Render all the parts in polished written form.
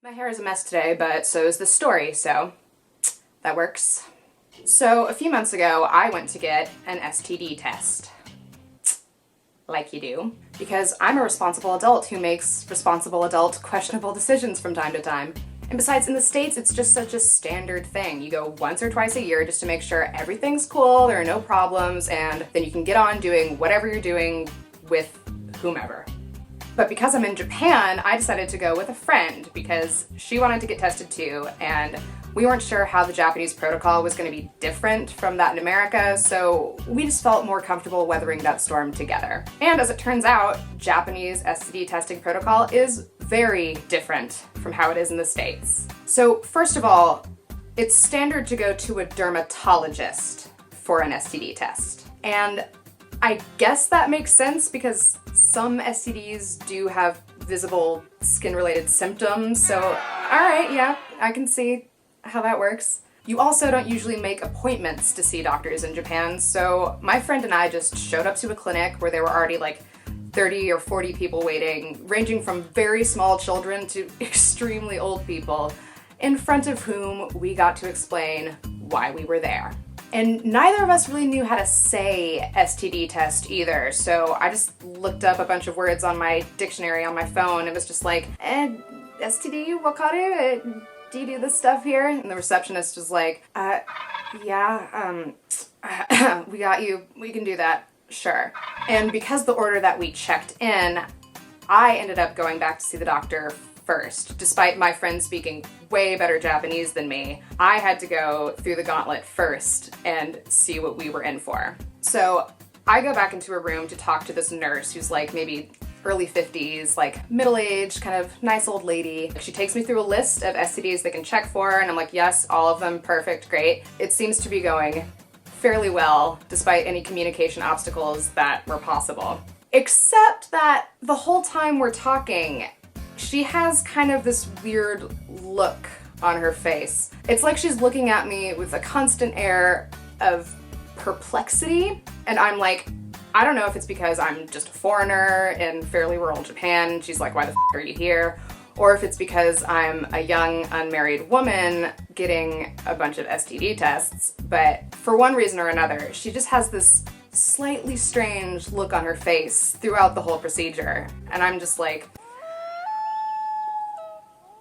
My hair is a mess today, but so is the story, so that works. So a few months ago, I went to get an STD test. Like you do. Because I'm a responsible adult who makes responsible adult questionable decisions from time to time. And besides, in the States, it's just such a standard thing. You go once or twice a year just to make sure everything's cool, there are no problems, and then you can get on doing whatever you're doing with whomever. But because I'm in Japan, I decided to go with a friend because she wanted to get tested too, and we weren't sure how the Japanese protocol was going to be different from that in America, so we just felt more comfortable weathering that storm together. And as it turns out, Japanese STD testing protocol is very different from how it is in the States. So first of all, it's standard to go to a dermatologist for an STD test. And I guess that makes sense because some STDs do have visible skin-related symptoms, so alright, yeah, I can see how that works. You also don't usually make appointments to see doctors in Japan, so my friend and I just showed up to a clinic where there were already like 30 or 40 people waiting, ranging from very small children to extremely old people, in front of whom we got to explain why we were there. And neither of us really knew how to say STD test either, so I just looked up a bunch of words on my dictionary on my phone. It was just like, STD, wakaru? Do you do this stuff here? And the receptionist was like, yeah, we got you, we can do that, sure. And because the order that we checked in, I ended up going back to see the doctor first. Despite my friend speaking way better Japanese than me, I had to go through the gauntlet first and see what we were in for. So I go back into a room to talk to this nurse who's like maybe early 50s, like middle-aged, kind of nice old lady. She takes me through a list of STDs they can check for, and I'm like, yes, all of them, perfect, great. It seems to be going fairly well, despite any communication obstacles that were possible. Except that the whole time we're talking, she has kind of this weird look on her face. It's like she's looking at me with a constant air of perplexity, and I'm like, I don't know if it's because I'm just a foreigner in fairly rural Japan, she's like, why the f*** are you here? Or if it's because I'm a young unmarried woman getting a bunch of STD tests, but for one reason or another, she just has this slightly strange look on her face throughout the whole procedure, and I'm just like,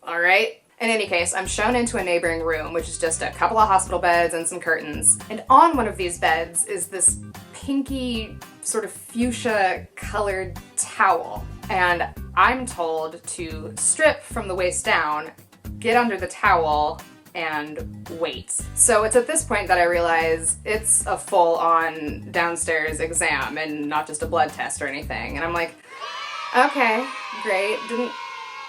alright. In any case, I'm shown into a neighboring room, which is just a couple of hospital beds and some curtains. And on one of these beds is this pinky, sort of fuchsia colored towel. And I'm told to strip from the waist down, get under the towel, and wait. So it's at this point that I realize it's a full-on downstairs exam and not just a blood test or anything. And I'm like, okay, great. Didn't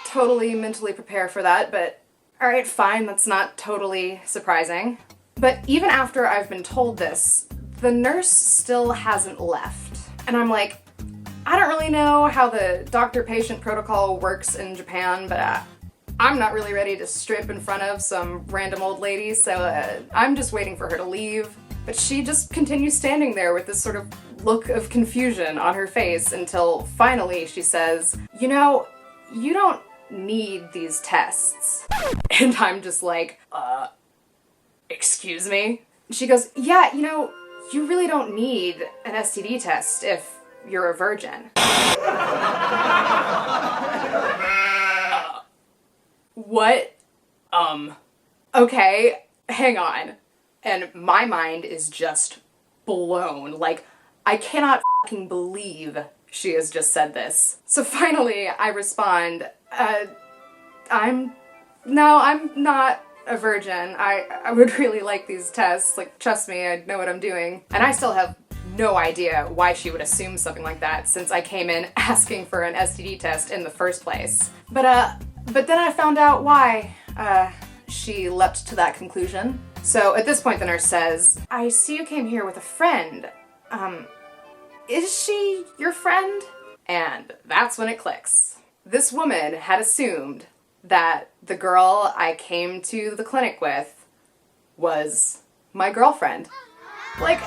totally mentally prepare for that, but alright, fine, that's not totally surprising. But even after I've been told this, the nurse still hasn't left. And I'm like, I don't really know how the doctor-patient protocol works in Japan, but I'm not really ready to strip in front of some random old lady, so I'm just waiting for her to leave. But she just continues standing there with this sort of look of confusion on her face until finally she says, you know, you don't need these tests. And I'm just like, excuse me? She goes, yeah, you know, you really don't need an STD test if you're a virgin. What? Okay, hang on. And my mind is just blown. Like, I cannot fucking believe she has just said this. So finally, I respond, I'm not a virgin. I would really like these tests. Like, trust me, I know what I'm doing. And I still have no idea why she would assume something like that since I came in asking for an STD test in the first place. But then I found out why, she leapt to that conclusion. So at this point the nurse says, I see you came here with a friend. Is she your friend? And that's when it clicks. This woman had assumed that the girl I came to the clinic with was my girlfriend. Like,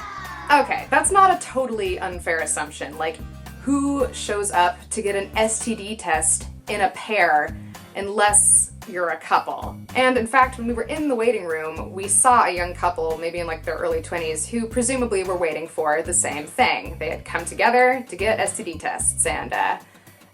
okay, that's not a totally unfair assumption. Like, who shows up to get an STD test in a pair unless you're a couple. And in fact, when we were in the waiting room, we saw a young couple, maybe in like their early 20s, who presumably were waiting for the same thing. They had come together to get STD tests, and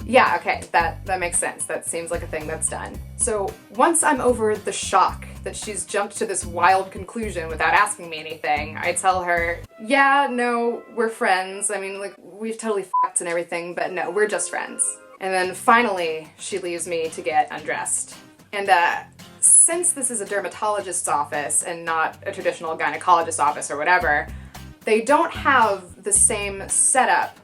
yeah, okay, that makes sense. That seems like a thing that's done. So once I'm over the shock that she's jumped to this wild conclusion without asking me anything, I tell her, yeah, no, we're friends. I mean, like, we've totally f***ed and everything, but no, we're just friends. And then finally, she leaves me to get undressed. And since this is a dermatologist's office and not a traditional gynecologist's office or whatever, they don't have the same setup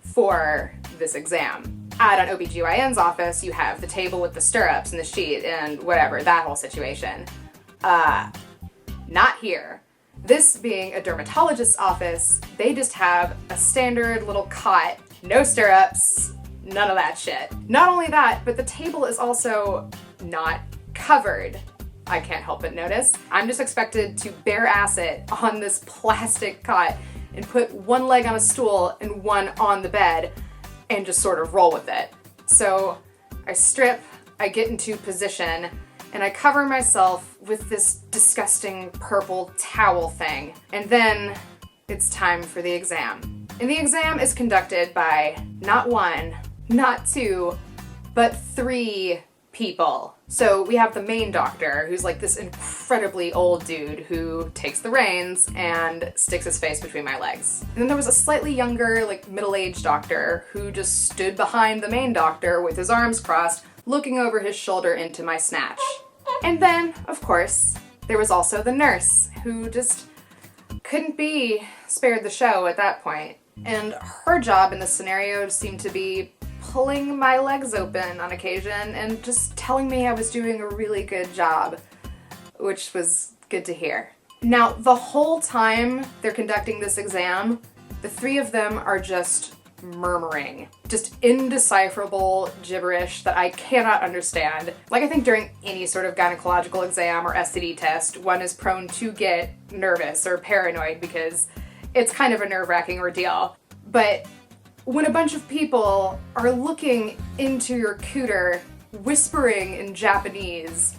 for this exam. At an OBGYN's office, you have the table with the stirrups and the sheet and whatever, that whole situation. Not here. This being a dermatologist's office, they just have a standard little cot, no stirrups, none of that shit. Not only that, but the table is also not covered. I can't help but notice. I'm just expected to bare ass it on this plastic cot and put one leg on a stool and one on the bed and just sort of roll with it. So I strip, I get into position, and I cover myself with this disgusting purple towel thing. And then it's time for the exam. And the exam is conducted by not one, not two, but 3 people. So we have the main doctor, who's like this incredibly old dude who takes the reins and sticks his face between my legs. And then there was a slightly younger, like middle-aged doctor who just stood behind the main doctor with his arms crossed, looking over his shoulder into my snatch. And then, of course, there was also the nurse, who just couldn't be spared the show at that point. And her job in this scenario seemed to be pulling my legs open on occasion and just telling me I was doing a really good job, which was good to hear. Now, the whole time they're conducting this exam, the 3 of them are just murmuring, just indecipherable gibberish that I cannot understand. Like, I think during any sort of gynecological exam or STD test, one is prone to get nervous or paranoid because it's kind of a nerve-wracking ordeal. But when a bunch of people are looking into your cooter, whispering in Japanese,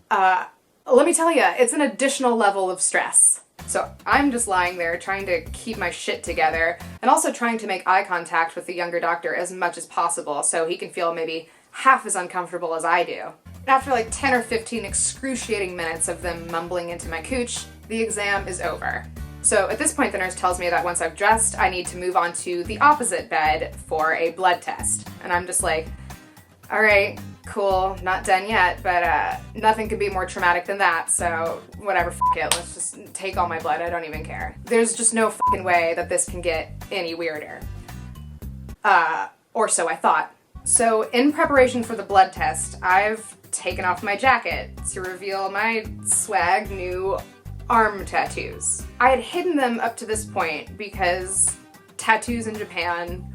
let me tell you, it's an additional level of stress. So I'm just lying there trying to keep my shit together and also trying to make eye contact with the younger doctor as much as possible so he can feel maybe half as uncomfortable as I do. And after like 10 or 15 excruciating minutes of them mumbling into my cooch, the exam is over. So at this point, the nurse tells me that once I've dressed, I need to move on to the opposite bed for a blood test. And I'm just like, all right, cool, not done yet, but nothing could be more traumatic than that, so whatever, f*** it, let's just take all my blood, I don't even care. There's just no f***ing way that this can get any weirder. Or so I thought. So in preparation for the blood test, I've taken off my jacket to reveal my swag new arm tattoos. I had hidden them up to this point because tattoos in Japan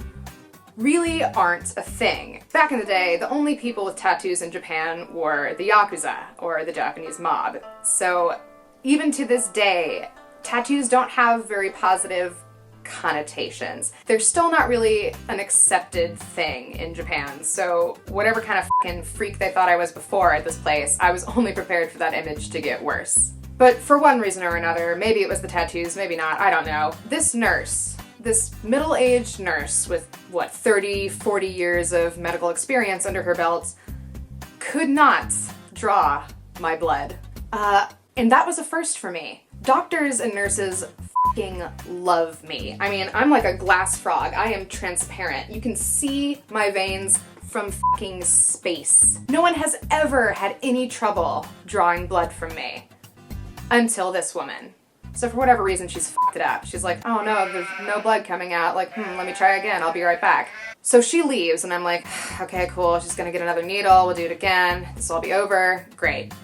really aren't a thing. Back in the day, the only people with tattoos in Japan were the Yakuza, or the Japanese mob. So even to this day, tattoos don't have very positive connotations. They're still not really an accepted thing in Japan, so whatever kind of fucking freak they thought I was before at this place, I was only prepared for that image to get worse. But for one reason or another, maybe it was the tattoos, maybe not, I don't know, this nurse, this middle-aged nurse with, 30, 40 years of medical experience under her belt, could not draw my blood. And that was a first for me. Doctors and nurses fucking love me. I mean, I'm like a glass frog. I am transparent. You can see my veins from fucking space. No one has ever had any trouble drawing blood from me. Until this woman. So for whatever reason, she's fucked it up. She's like, oh no, there's no blood coming out. Like, let me try again. I'll be right back. So she leaves and I'm like, okay, cool. She's gonna get another needle. We'll do it again. This will all be over. Great.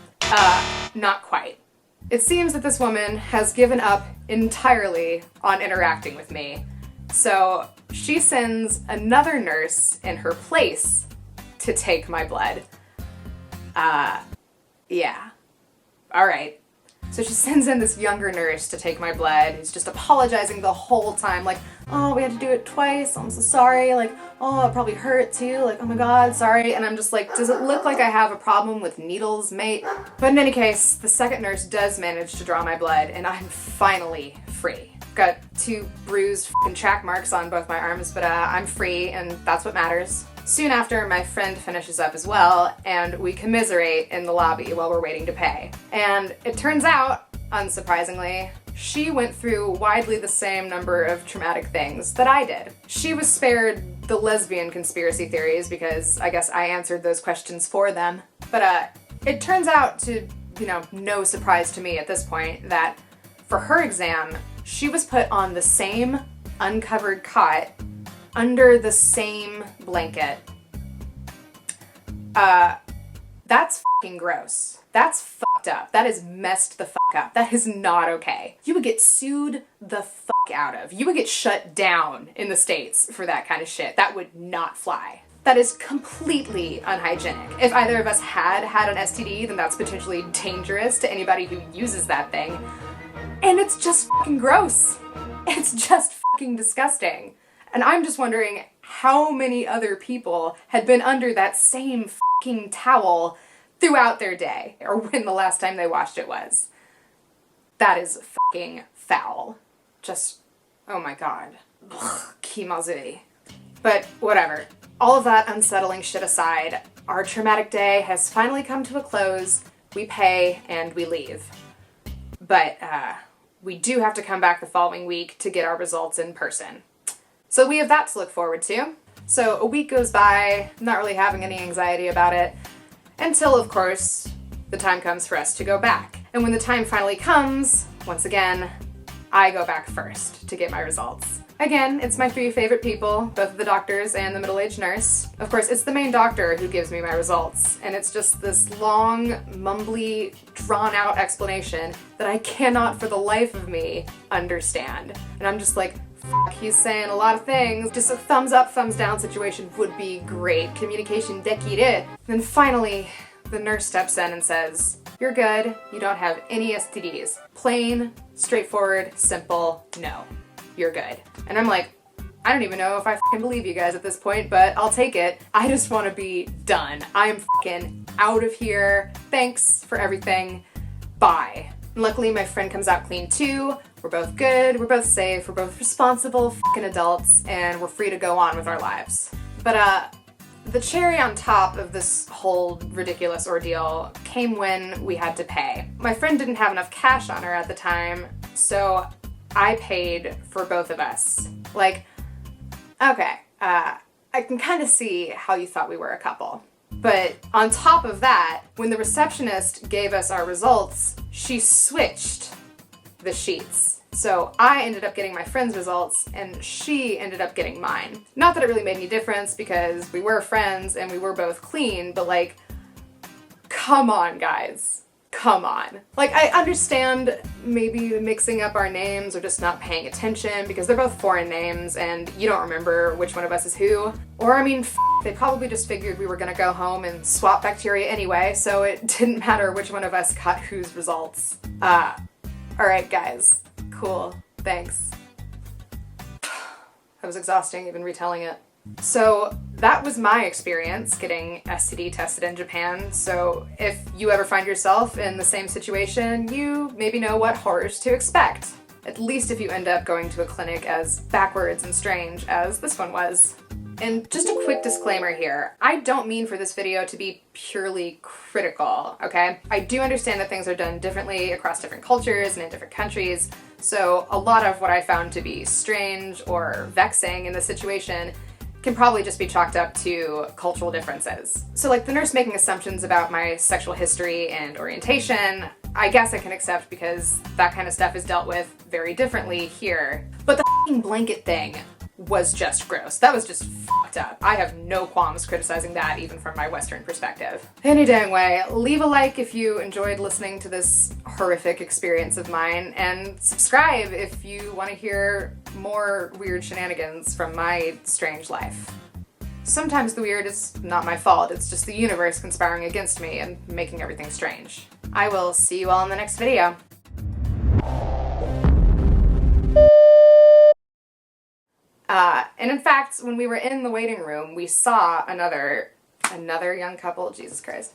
Not quite. It seems that this woman has given up entirely on interacting with me. So she sends another nurse in her place to take my blood. Yeah. All right. So she sends in this younger nurse to take my blood, who's just apologizing the whole time, like, oh, we had to do it twice, I'm so sorry, like, oh, it probably hurt too, like, oh my god, sorry. And I'm just like, does it look like I have a problem with needles, mate? But in any case, the second nurse does manage to draw my blood, and I'm finally free. Got 2 bruised f***ing track marks on both my arms, but I'm free, and that's what matters. Soon after, my friend finishes up as well, and we commiserate in the lobby while we're waiting to pay. And it turns out, unsurprisingly, she went through widely the same number of traumatic things that I did. She was spared the lesbian conspiracy theories because I guess I answered those questions for them. But it turns out to, no surprise to me at this point, that for her exam, she was put on the same uncovered cot under the same blanket. That's fucking gross. That's fucked up. That is messed the fuck up. That is not okay. You would get sued the fuck out of. You would get shut down in the States for that kind of shit. That would not fly. That is completely unhygienic. If either of us had an STD, then that's potentially dangerous to anybody who uses that thing. And it's just fucking gross. It's just fucking disgusting. And I'm just wondering how many other people had been under that same fucking towel throughout their day, or when the last time they washed it was. That is fucking foul. Just, oh my god. Kimazui. But whatever. All of that unsettling shit aside, our traumatic day has finally come to a close. We pay and we leave. But we do have to come back the following week to get our results in person. So we have that to look forward to. So a week goes by, not really having any anxiety about it, until, of course, the time comes for us to go back. And when the time finally comes, once again, I go back first to get my results. Again, it's my 3 favorite people, both the doctors and the middle-aged nurse. Of course, it's the main doctor who gives me my results, and it's just this long, mumbly, drawn-out explanation that I cannot for the life of me understand. And I'm just like, fuck, he's saying a lot of things. Just a thumbs up, thumbs down situation would be great. Communication dekire. Then finally, the nurse steps in and says, you're good, you don't have any STDs. Plain, straightforward, simple, no. You're good. And I'm like, I don't even know if I fucking believe you guys at this point, but I'll take it. I just want to be done. I'm fucking out of here. Thanks for everything. Bye. And luckily my friend comes out clean too. We're both good, we're both safe, we're both responsible fucking adults, and we're free to go on with our lives. But the cherry on top of this whole ridiculous ordeal came when we had to pay. My friend didn't have enough cash on her at the time, so I paid for both of us. Like, okay, I can kind of see how you thought we were a couple. But on top of that, when the receptionist gave us our results, she switched the sheets. So I ended up getting my friend's results and she ended up getting mine. Not that it really made any difference because we were friends and we were both clean, but like, come on guys. Come on. Like, I understand maybe mixing up our names or just not paying attention because they're both foreign names and you don't remember which one of us is who. Or I mean, they probably just figured we were gonna go home and swap bacteria anyway, so it didn't matter which one of us got whose results. Alright guys, cool, thanks. That was exhausting even retelling it. So that was my experience getting STD tested in Japan, so if you ever find yourself in the same situation, you maybe know what horrors to expect. At least if you end up going to a clinic as backwards and strange as this one was. And just a quick disclaimer here, I don't mean for this video to be purely critical, okay? I do understand that things are done differently across different cultures and in different countries, so a lot of what I found to be strange or vexing in this situation can probably just be chalked up to cultural differences. So like the nurse making assumptions about my sexual history and orientation, I guess I can accept because that kind of stuff is dealt with very differently here. But the f***ing blanket thing was just gross. That was just fucked up. I have no qualms criticizing that even from my Western perspective. Any dang way, leave a like if you enjoyed listening to this horrific experience of mine, and subscribe if you want to hear more weird shenanigans from my strange life. Sometimes the weird is not my fault, it's just the universe conspiring against me and making everything strange. I will see you all in the next video. And in fact, when we were in the waiting room, we saw another young couple, Jesus Christ,